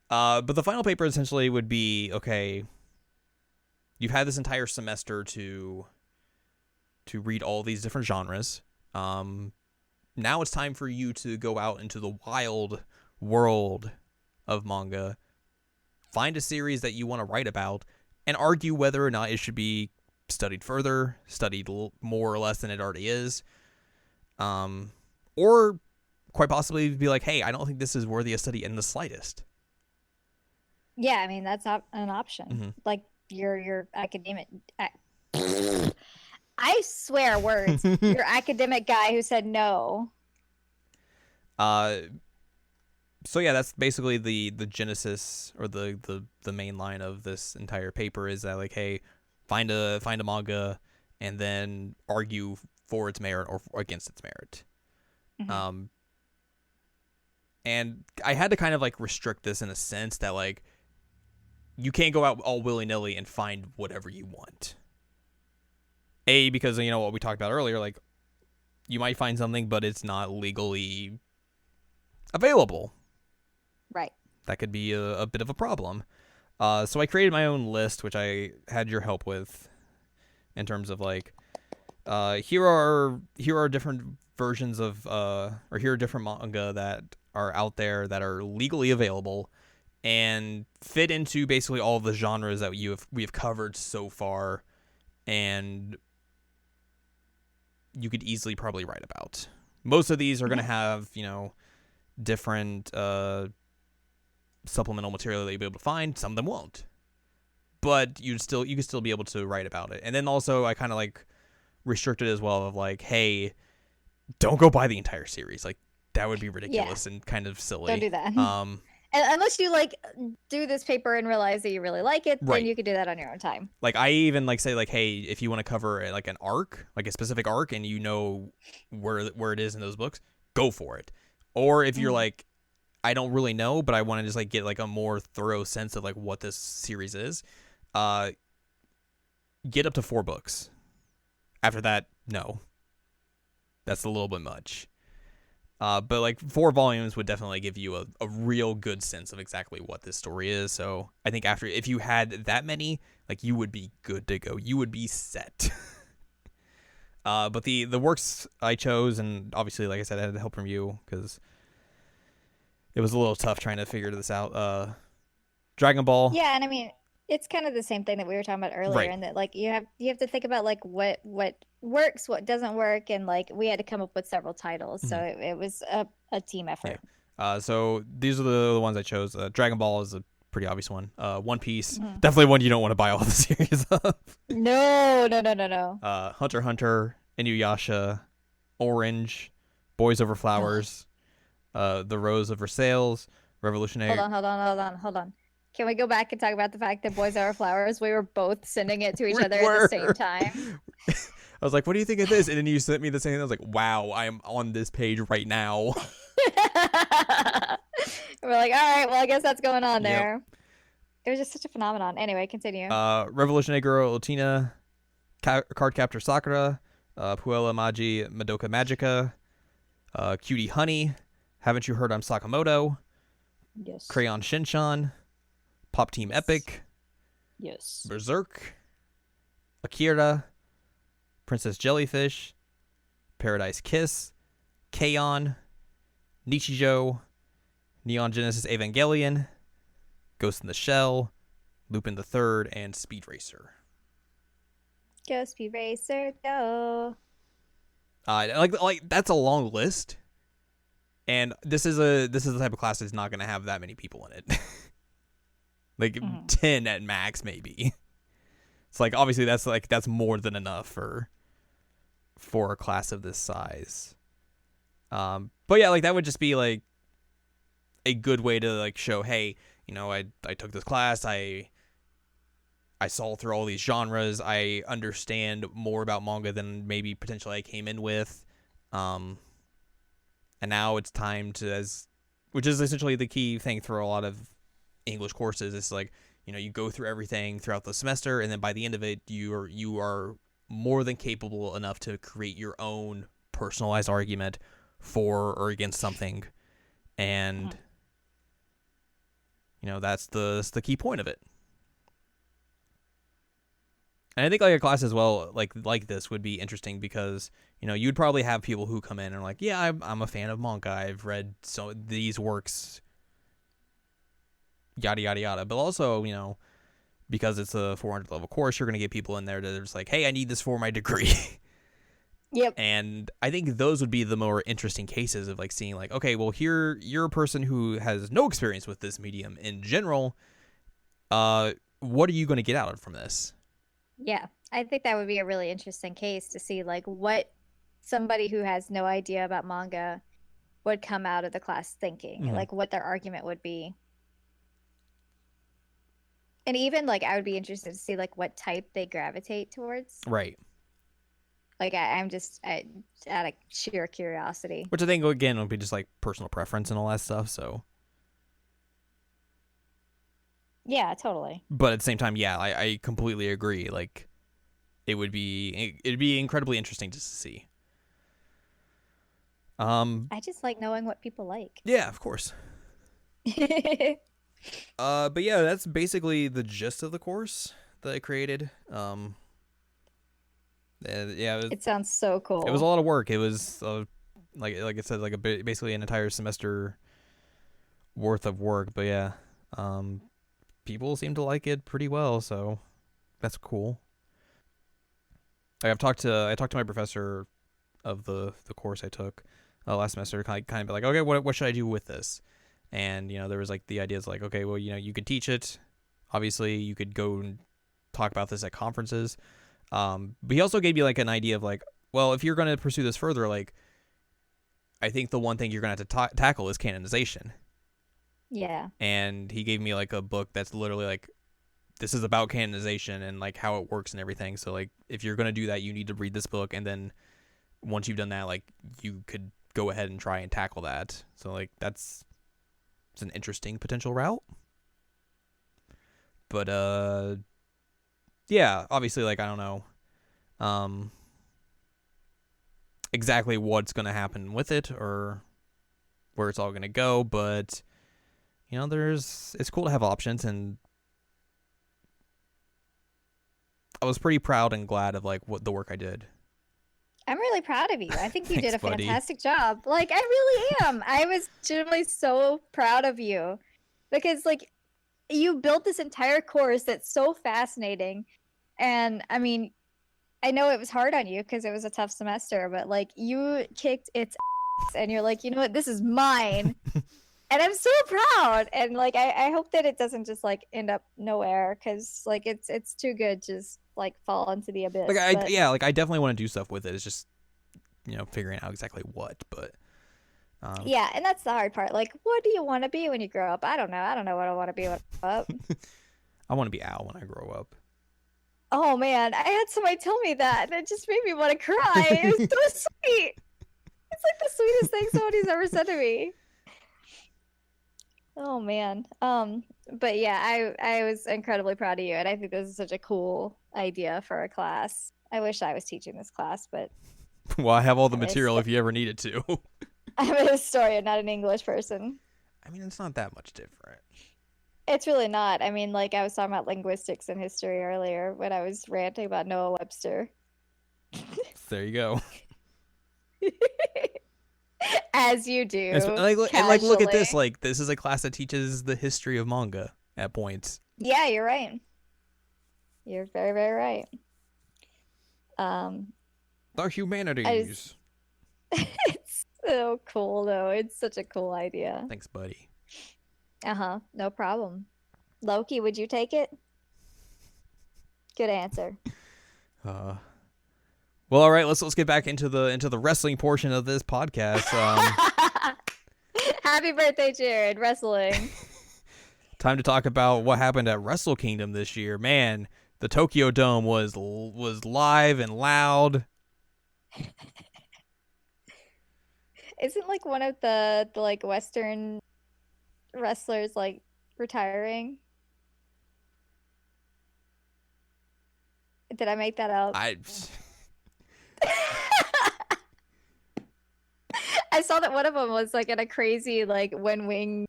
But the final paper essentially would be, okay, you've had this entire semester to read all these different genres. Now it's time for you to go out into the wild world of manga, find a series that you want to write about, and argue whether or not it should be studied further, studied more or less than it already is, or quite possibly be like, hey, I don't think this is worthy of study in the slightest. Yeah, I mean, that's an option. Mm-hmm. Like, your academic. I swear words. Your academic guy who said no. uh, so yeah, that's basically the genesis or the main line of this entire paper is that like, hey, find a manga and then argue for its merit or against its merit. Mhm. Um, and I had to kind of like restrict this in a sense that like you can't go out all willy nilly and find whatever you want. A, because you know what we talked about earlier, like you might find something, but it's not legally available. Right. That could be a bit of a problem. So I created my own list, which I had your help with, in terms of like, here are different versions of or here are different manga that are out there that are legally available and fit into basically all of the genres that we have covered so far, and you could easily probably write about. Most of these are going to have different supplemental material that you'll be able to find. Some of them won't, but you could still be able to write about it. And then also I kind of like restricted as well of like, hey, don't go buy the entire series. Like that would be Yeah. ridiculous and kind of Don't silly. do that. And unless you like do this paper and realize that you really like it, then Right. you could do that on your own time. Like I even like say like, hey, if you want to cover like an arc, like a specific arc, and you know where it is in those books, go for it. Or if you're like, I don't really know, but I want to just like get like a more thorough sense of like what this series is, get up to 4 books. After that, no, that's a little bit much. But like 4 volumes would definitely give you a real good sense of exactly what this story is. So I think if you had that many, like you would be good to go. You would be set. But the works I chose, and obviously, like I said, I had help from you because it was a little tough trying to figure this out. Dragon Ball. Yeah, and I mean, it's kind of the same thing that we were talking about earlier, Right. and that like you have to think about like what works, what doesn't work, and like we had to come up with several titles, so Mhm. it was a team effort. So these are the ones I chose. Dragon Ball is a pretty obvious one. One Piece, Mhm. definitely one you don't want to buy all the series of. No, no, no, no, no. Hunter x Hunter, Inuyasha, Orange, Boys Over Flowers, The Rose Over Sails, Hold Revolutionary. on, hold on, hold on, hold on. Can we go back and talk about the fact that Boys Are Flowers, we were both sending it to each We other at the same were. time? I was like, "What do you think of this?" And then you sent me the same thing. I was like, "Wow, I am on this page right now." We're like, all right, well, I guess that's going on Yep. there. It was just such a phenomenon. Anyway, continue. Revolutionary Girl Latina, Card Captor Sakura, Puella Magi Madoka Magica, Cutie Honey, Haven't You Heard I'm Sakamoto, Yes. Crayon Shinchan, Pop Team Epic, Yes. Berserk, Akira, Princess Jellyfish, Paradise Kiss, K-On!, Nichijou, Neon Genesis Evangelion, Ghost in the Shell, Lupin the Third, and Speed Racer. Go Speed Racer, go. Like that's a long list, and this is the type of class that's not going to have that many people in it. Like 10 at max, maybe. It's like obviously that's more than enough for a class of this size. But yeah, like that would just be like a good way to like show, hey, I took this class, I saw through all these genres, I understand more about manga than maybe potentially I came in with, and now it's time to, which is essentially the key thing for a lot of English courses. It's like, you go through everything throughout the semester, and then by the end of it, you are more than capable enough to create your own personalized argument for or against something, and that's the key point of it. And I think like a class as well, like this would be interesting because you'd probably have people who come in and are like, yeah, I'm a fan of manga, I've read these works, yada yada yada. But also, because it's a 400 level course, you're gonna get people in there that are just like, hey, I need this for my degree. Yep. And I think those would be the more interesting cases of like seeing like, okay, well, here you're a person who has no experience with this medium in general. What are you going to get out of from this? Yeah, I think that would be a really interesting case to see like what somebody who has no idea about manga would come out of the class thinking, like what their argument would be. And even like I would be interested to see like what type they gravitate towards. Right. Like I'm just out of sheer curiosity. Which I think again would be just like personal preference and all that stuff. So. Yeah, totally. But at the same time, yeah, I completely agree. Like, it'd be incredibly interesting to see. I just like knowing what people like. Yeah, of course. But yeah, that's basically the gist of the course that I created. Yeah, it sounds so cool. It was a lot of work. It was like I said, like basically an entire semester worth of work. But yeah, people seem to like it pretty well, so that's cool. I talked to my professor of the course I took last semester, kind of be like, okay, what should I do with this? And there was like the ideas like, okay, well, you could teach it. Obviously, you could go and talk about this at conferences. But he also gave me like an idea of like, well, if you're going to pursue this further, like, I think the one thing you're going to have to tackle is canonization. Yeah. And he gave me like a book that's literally like, this is about canonization and like how it works and everything. So like, if you're going to do that, you need to read this book. And then once you've done that, like, you could go ahead and try and tackle that. So like, it's an interesting potential route. But yeah, obviously, like, I don't know exactly what's going to happen with it or where it's all going to go, but it's cool to have options, and I was pretty proud and glad of like what the work I did. I'm really proud of you. I think you Thanks, did a buddy. fantastic job. Like, I really am. I was genuinely so proud of you because like you built this entire course that's so fascinating. And I mean, I know it was hard on you because it was a tough semester, but like you kicked its ass and you're like, you know what, this is mine. And I'm so proud. And like I hope that it doesn't just like end up nowhere, because like it's too good to just like fall into the Like abyss. But like I definitely want to do stuff with it. It's just figuring out exactly what. But yeah, and that's the hard part. Like, what do you want to be when you grow up? I don't know. I don't know what I want to be when I grow up. I want to be Al when I grow up. Oh man, I had somebody tell me that, and it just made me want to cry. It was so sweet. It's like the sweetest thing somebody's ever said to me. Oh man. But yeah, I was incredibly proud of you, and I think this is such a cool idea for a class. I wish I was teaching this class, but Well, I have all the I'm a, material histo- if you ever needed to. I'm a historian, not an English person. I mean, it's not that much different. It's really not. I mean, like I was talking about linguistics and history earlier when I was ranting about Noah Webster. There you go. As you do. And like, look at this. Casually. Like, this is a class that teaches the history of manga at points. Yeah, you're right. You're very, very right. Um, The humanities. it's so cool though. It's such a cool idea. Thanks, buddy. Uh-huh. No problem. Loki, would you take it? Good answer. Well, all right. Let's get back into the wrestling portion of this podcast. Happy birthday, Jared. Wrestling. Time to talk about what happened at Wrestle Kingdom this year. Man, the Tokyo Dome was live and loud. Isn't like one of the like Western wrestlers like retiring? Did I make that up? I I saw that one of them was like in a crazy like Wen Wing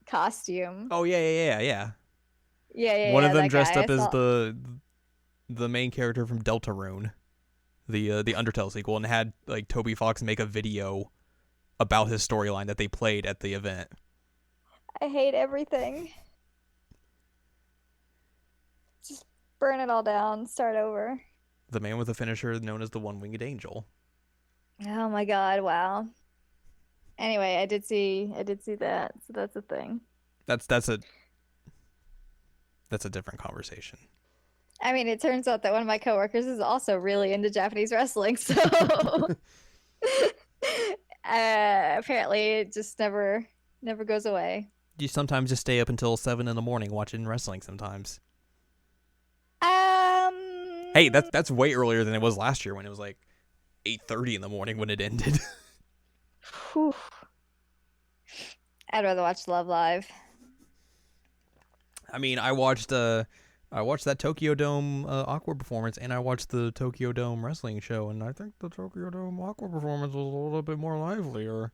costume. Oh yeah. Yeah, One of them that dressed guy. up as the main character from Deltarune, the Undertale sequel, and had like Toby Fox make a video about his storyline that they played at the event. I hate everything. Just burn it all down, start over. The man with the finisher known as the One-Winged Angel. Oh my god, wow. Anyway, I did see that. So that's a thing. That's a different conversation. I mean, it turns out that one of my coworkers is also really into Japanese wrestling, so apparently it just never goes away. You sometimes just stay up until 7 a.m. watching wrestling sometimes. Hey, that's way earlier than it was last year when it was like 8:30 in when it ended. Whew. I'd rather watch Love Live. I mean, I watched that Tokyo Dome Aqua performance, and I watched the Tokyo Dome wrestling show, and I think the Tokyo Dome Aqua performance was a little bit more livelier.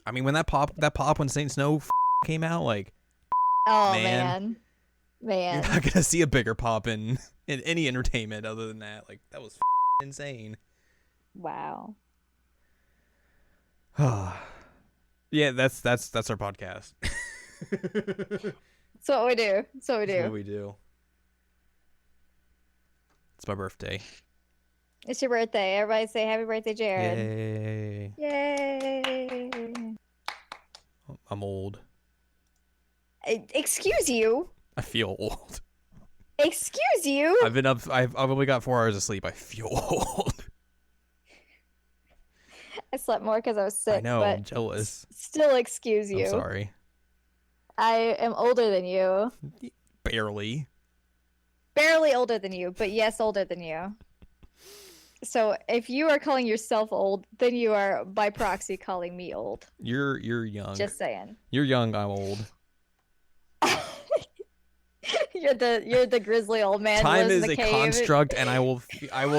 I mean, when that pop when Saint Snow came out, like, Oh man, man. you're not gonna see a bigger pop in any entertainment other than that. Like, that was insane. Wow. Yeah, that's our podcast. That's what we do. That's what we That's do. what we do. It's my birthday. It's your birthday. Everybody say happy birthday, Jared. Yay. Yay. I'm old. Excuse you. I feel old. Excuse you. I've only got 4 hours of sleep. I feel old. I slept more because I was sick. I know, but I'm jealous. Still excuse you. I'm sorry. I am older than you. Barely. Barely older than you, but yes, older than you. So if you are calling yourself old, then you are by proxy calling me old. You're young. Just saying. You're young, I'm old. You're the grizzly old man. Time who lives is in the a cave. construct, and I will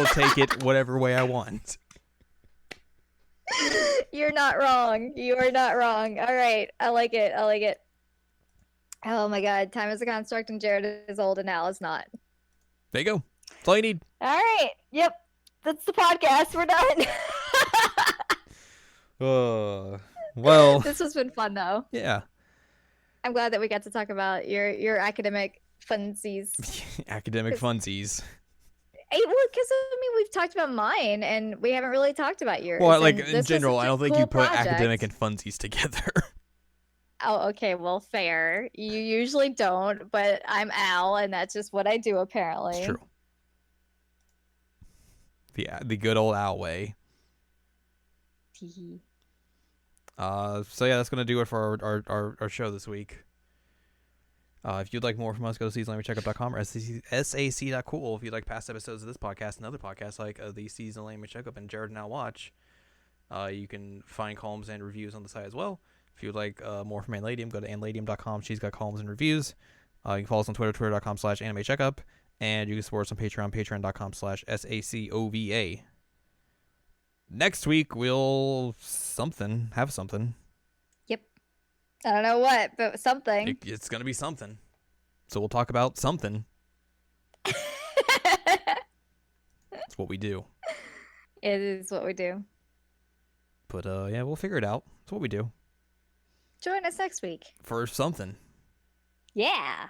take it whatever way I want. You're not wrong. You are not wrong. All right. I like it. I like it. Oh my god. Time is a construct and Jared is old and Al is not. There you go. That's all you need. All right. Yep. That's the podcast. We're done. Well. This has been fun though. Yeah. I'm glad that we got to talk about your academic funsies. Academic funsies. Well, because I mean, we've talked about mine, and we haven't really talked about yours. Well, like And in this was general, such I a don't think you cool put project. academic and funsies together. Oh, okay. Well, fair. You usually don't, but I'm Al, and that's just what I do, It's true. apparently. The good old Al way. Teehee. So yeah, that's gonna do it for our show this week. If you'd like more from us, go to seasonlanguagecheckup.com or sac.cool. If you'd like past episodes of this podcast and other podcasts like the Season Language Checkup and Jared Now Watch, you can find columns and reviews on the site as well. If you'd like more from Anladium, go to anladium.com. She's got columns and reviews. You can follow us on Twitter, twitter.com/animecheckup. And you can support us on Patreon, patreon.com/SACOVA. Next week, we'll have something. Yep. I don't know what, but something. It's going to be something. So we'll talk about something. That's what we do. It is what we do. But yeah, we'll figure it out. That's what we do. Join us next week. For something. Yeah.